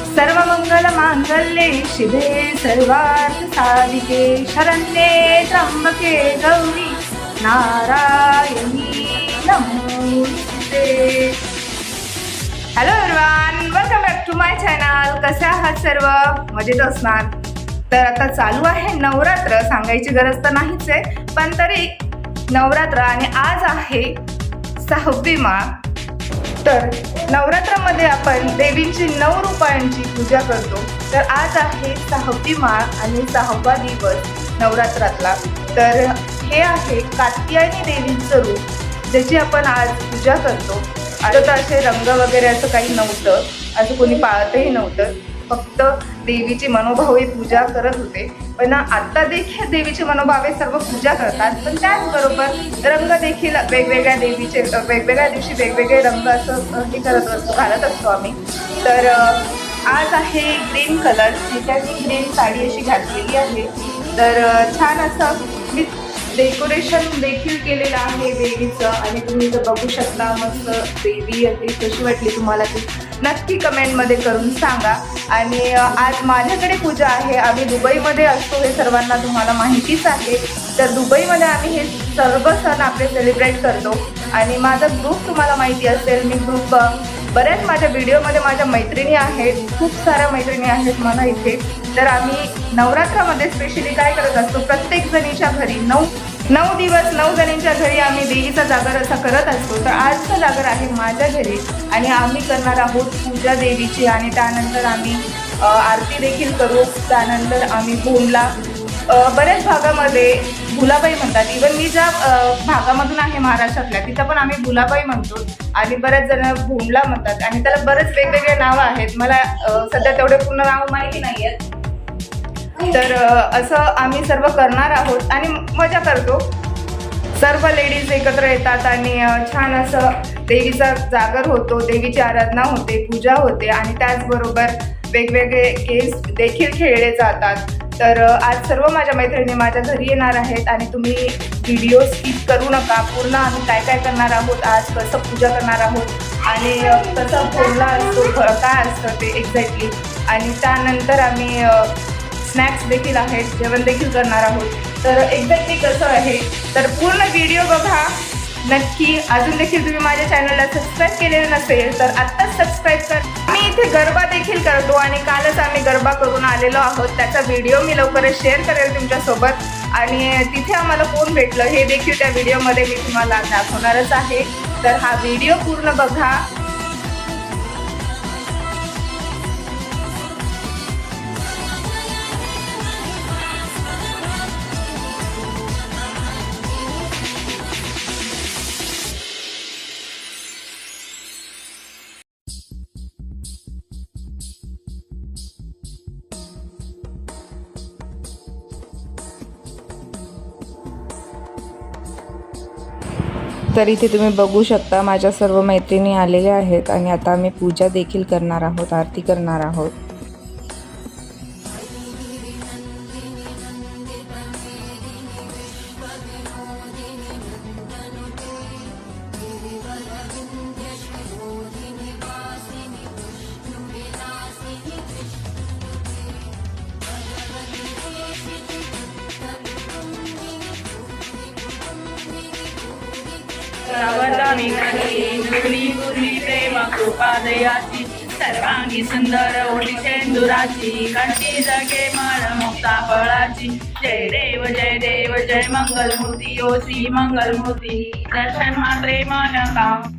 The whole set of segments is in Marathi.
सर्वमंगल मांगल्ये शिवे सर्वार्थ साधिके शरण्ये त्र्यंबके गौरी नारायणी नमोस्तुते। Hello everyone, welcome back to my channel. कसे आहात सर्व? मजेत असणार। तर आता चालू आहे नवरात्र, सांगायची गरज तर नाहीच आहे, पण तरी नवरात्र आणि आज आहे 6वी माळ। तर नवरात्रामध्ये आपण देवींची 9 रूपांची पूजा करतो। तर आज आहे 6वी माळ आणि 6वा दिवस नवरात्रातला। तर हे आहे कात्यायनी देवीचं रूप, ज्याची आपण आज पूजा करतो। आता तर असे रंग वगैरे असं काही नव्हतं, असं कोणी पाळतही नव्हतं, फक्त देवीची मनोभावे पूजा करत होते। पण आता देखील देवीची मनोभावे सर्व पूजा करतात, पण त्याचबरोबर रंग देखील वेगवेगळ्या देवीचे वेगवेगळ्या दिवशी वेगवेगळे रंग असं हे करत असतो, घालत असतो आम्ही। तर आज आहे ग्रीन कलर, त्याची ग्रीन साडी अशी घातलेली आहे। तर छान असं मी डेकोरेशन देखील केलेलं आहे देवीचं, आणि तुम्ही इथं बघू शकता मस्त देवी अगदी कशी वाटली तुम्हाला ती नक्की कमेंटमध्ये करून सांगा। आणि आज माझ्याकडे पूजा आहे। आम्ही दुबईमध्ये असतो, हे सर्वांना तुम्हाला माहितीच आहे। तर दुबईमध्ये आम्ही हे सर्व सण आपले सेलिब्रेट करतो। आणि माझा ग्रुप तुम्हाला माहिती असेल, मी ग्रुप बऱ्याच माझ्या व्हिडिओमध्ये माझ्या मैत्रिणी आहेत, खूप साऱ्या मैत्रिणी आहेत मला इथे। तर आम्ही नवरात्रामध्ये स्पेशली काय करत असतो, प्रत्येक जणीच्या घरी 9 दिवस 9 जणींच्या घरी आम्ही देवीचा जागर असा करत असतो। तर आजचा जागर आहे माझ्या घरी, आणि आम्ही करणार आहोत पूजा देवीची, आणि त्यानंतर आम्ही आरती देखील करू। त्यानंतर आम्ही भोंडला, बऱ्याच भागामध्ये भुलाबाई म्हणतात, इवन मी ज्या भागामधून आहे महाराष्ट्रातल्या तिथं पण आम्ही भुलाबाई म्हणतो, आणि बऱ्याच जण भोंडला म्हणतात, आणि त्याला बरेच वेगवेगळे नावं आहेत। मला सध्या तेवढे पूर्ण नाव माहिती नाही आहेत। तर असं आम्ही सर्व करणार आहोत आणि मजा करतो। सर्व लेडीज एकत्र येतात आणि छान असं देवीचा जागर होतो, देवीची आराधना होते, पूजा होते, आणि त्याचबरोबर वेगवेगळे गेम्स देखील खेळले जातात। तर आज सर्व माझ्या मैत्रिणी माझ्या घरी येणार आहेत, आणि तुम्ही व्हिडिओ स्किप करू नका। पूर्ण आम्ही काय काय करणार आहोत, आज कसं पूजा करणार आहोत, आणि कसं भोंडला असतो, काय असतं ते एक्झॅक्टली, आणि त्यानंतर आम्ही स्नॅक्स देखील आहेत, जेवण देखील करणार आहोत। तर एक्झॅक्टली कसं आहे, तर पूर्ण व्हिडिओ बघा नक्की। अजून देखील तुम्ही माझ्या चॅनलला सबस्क्राईब केलेलं नसेल तर आत्ताच सबस्क्राईब कर। मी इथे गरबा देखील करतो, आणि कालच आम्ही गरबा करून आलेलो आहोत, त्याचा व्हिडिओ मी लवकरच शेअर करेल तुमच्यासोबत। आणि तिथे आम्हाला कोण भेटलं हे देखील त्या व्हिडिओमध्ये मी तुम्हाला दाखवणारच आहे। तर हा व्हिडिओ पूर्ण बघा। तर इथे तुम्ही बघू शकता माझ्या सर्व मैत्रिणी आलेल्या आहेत, आणि आता आम्ही पूजा देखील करणार आहोत, आरती करणार आहोत। प्रेम कृपा दयाची सर्वांगी सुंदर ओढी सेंदुराची कंठी जगे मळ मुक्ता फळाची। जय देव जय देव जय मंगलमूर्ती ओ श्री मंगलमूर्ती दर्शन मात्रे मन काम।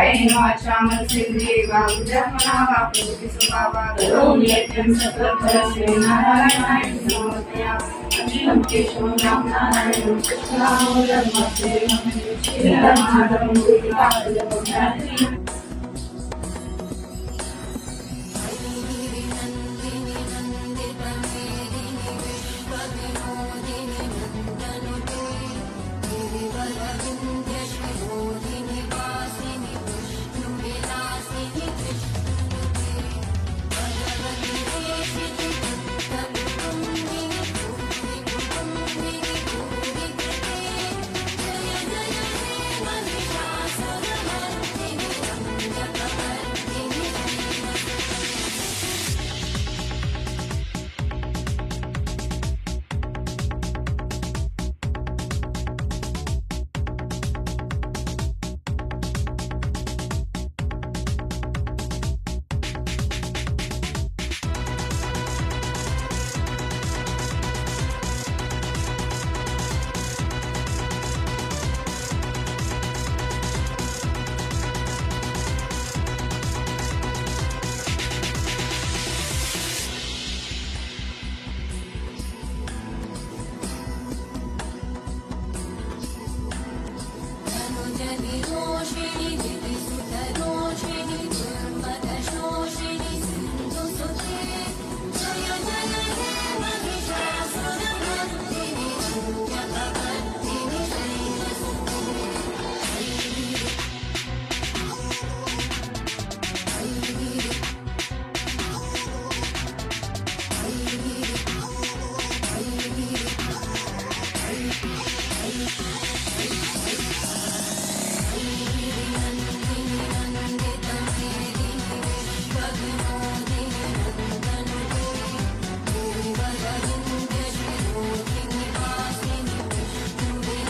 रसायन वाचामल सेंद्रिय गावच्या मनावा प्रकृती स्वभावा करोमि यज्ञं सकलफलसे नारायणाय नमोस्तुते अखिलं केशवं रामनारायणं कृष्णाय नमस्ते श्रीरामाधवं गुरुपादं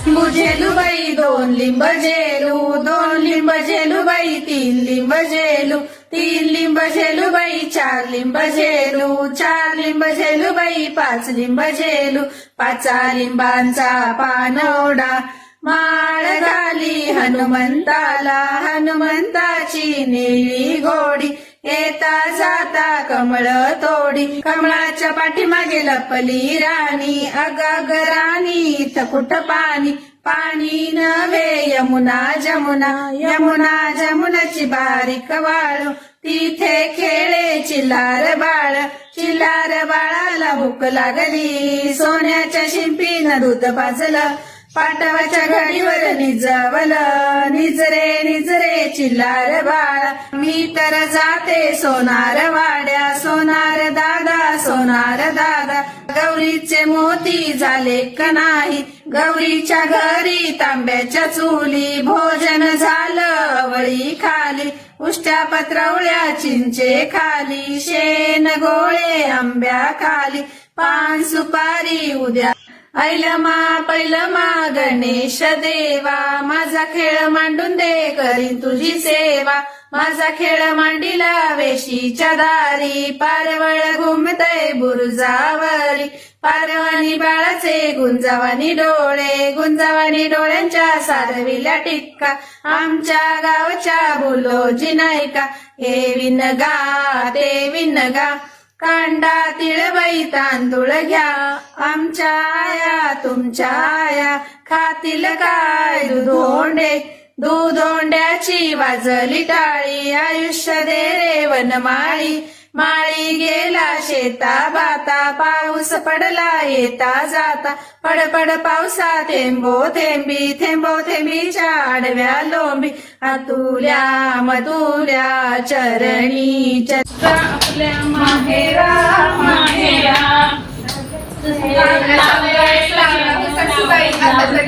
लिंबू झेलू बाई 2 लिंब झेलू 2 लिंब झेलू बाई 3 लिंब झेलू 3 लिंब झेलू बाई 4 लिंब झेलू 4 लिंब झेलू बाई 5 लिंब झेलू 5 लिंबांचा पानवडा माळ घाली हनुमंताला हनुमंताची निळी घोडी येता जाता कमळ तोडी कमळाच्या पाठीमागे लपली राणी अग राणी थकुट पाणी पाणी नव्हे यमुना जमुना यमुना जमुनाची बारीक वाळू तिथे खेळे चिल्लार बाळाला भूक लागली सोन्याच्या शिंपीनं दूध पाजलं पाटवाच्या घडीवर निजवलं निजरे चिल्लार बाळा मी तर जाते सोनार वाड्या सोनार दादा गौरीचे मोती झाले का नाही गौरीच्या घरी तांब्याच्या चुली भोजन झालं वळी खाली उष्ट्या पत्रवळ्या चिंचे खाली शेण गोळे आंब्या खाली पान सुपारी उद्या पहिलमा गणेश देवा माझा खेळ मांडून दे करीन तुझी सेवा माझा खेळ मांडीला वेशीच्या दारी पारवळ घुमतय बुरुजावरी पारवानी बाळाचे गुंजावानी डोळ्यांच्या सारविल्या टिक्का आमच्या गावच्या बोलोजी नाही का हे विन गा कांडा तिळबाई तांदूळ घ्या आमच्या आया तुमच्या आया खातील काय दूधोंड्याची वाजली टाळी आयुष्य दे रे वनमाळी माळी गेला शेता बाता पाऊस पडला येता जाता पड पावसा थेंबो थेंबीच्या आडव्या लोंबी आतुल्या मधुल्या चरणी आपल्या माहेरा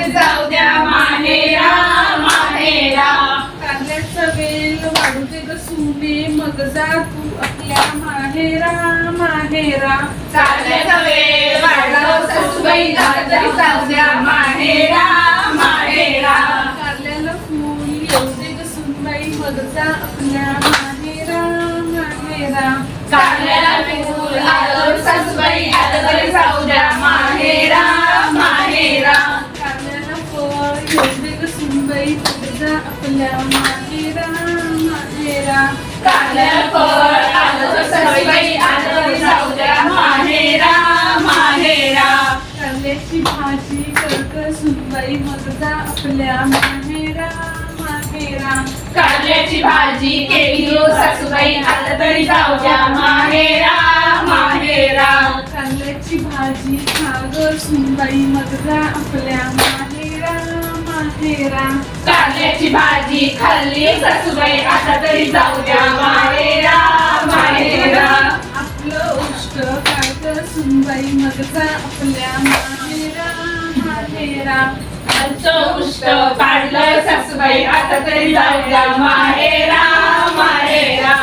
जाऊ द्या माहेरा कारल्याचं वेल वाढू दे ग सुने मग जा तू आपल्या माहेरा कारल्याचा वेल वाढव सासूबाई जाऊ द्या माहेरा कारल्याला फूल येऊ दे ग सुनबाई मग जा आपल्या माहेरा कारल्याला फूल आलं सासूबाई आलं तरी जाऊ द्या माहेरा कारल्याला फळ येऊ दे ग सुनबाई मग जा आपल्या माहेरा माहेरा कारलं फळ आलं सासूबाई आता तरी जाऊ द्या माहेरा माहेरा कारल्याची भाजी करत सुनबाई मग जा आपल्या माहेरा माहेरा कारल्याची भाजी केली हो सासूबाई आता तरी जाऊ द्या माहेरा माहेरा कारल्याची भाजी खाग सुनबाई मग जा आपल्या माहेरा माहेरा कारल्याची भाजी खाल्ली सासूबाई आता तरी जाऊ द्या माहेरा माहेरा आपलं उष्ट काढ सुनबाई मग जा आपल्या माहेरा माहेरा आमचं उष्ट काढलं सासूबाई आता तरी जाऊ द्या माहेरा माहेरा